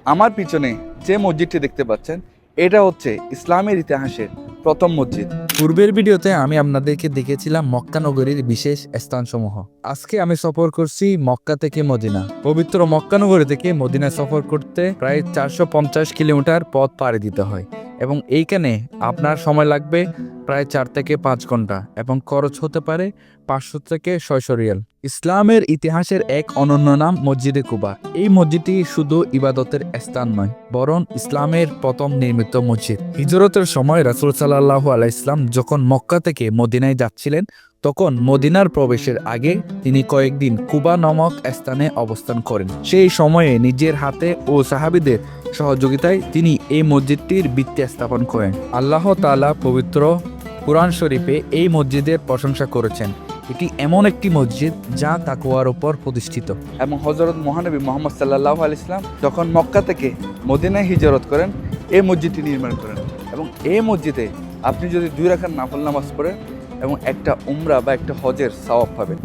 আমার পিছনে যে মসজিদটি দেখতে পাচ্ছেন এটা হচ্ছে ইসলামের ইতিহাসের প্রথম মসজিদ। পূর্বের ভিডিওতে আমি আপনাদেরকে দেখেছিলাম মক্কা নগরীর বিশেষ স্থানসমূহ। আজকে আমি সফর করছি মক্কা থেকে মদিনা। পবিত্র মক্কা নগরী থেকে মদিনা সফর করতে প্রায় 450 কিলোমিটার পথ পাড়ি দিতে হয় এবং এইখানে আপনার সময় লাগবে প্রায় 4 থেকে 5 ঘন্টা এবং খরচ হতে পারে 500 থেকে 600 রিয়াল। ইসলামের ইতিহাসের এক অনন্য নাম মসজিদে কুবা। এই মসজিদটি শুধু ইবাদতের স্থান নয়, বরং ইসলামের প্রথম নির্মিত মসজিদ। হিজরতের সময় রাসূল সাল্লাল্লাহু আলাইহি ইসলাম যখন মক্কা থেকে মদিনায় যাচ্ছিলেন, তখন মদিনার প্রবেশের আগে তিনি কয়েকদিন কুবা নামক স্থানে অবস্থান করেন। সেই সময়ে নিজের হাতে ও সাহাবীদের সহযোগিতায় তিনি এই মসজিদটির ভিত্তি স্থাপন করেন। আল্লাহ তাআলা পবিত্র কুরআন শরীফে এই মসজিদের প্রশংসা করেছেন। এটি এমন একটি মসজিদ যা তাকওয়ার উপর প্রতিষ্ঠিত। এবং হযরত মহানবী মুহাম্মদ সাল্লাল্লাহু আলাইহি ইসলাম যখন মক্কা থেকে মদিনায় হিজরত করেন এই মসজিদটি নির্মাণ করেন। এবং এই মসজিদে আপনি যদি 2 রাকাত নফল নামাজ পড়েন এবং একটা উমরা বা একটা হজের সওয়াব পাবেন।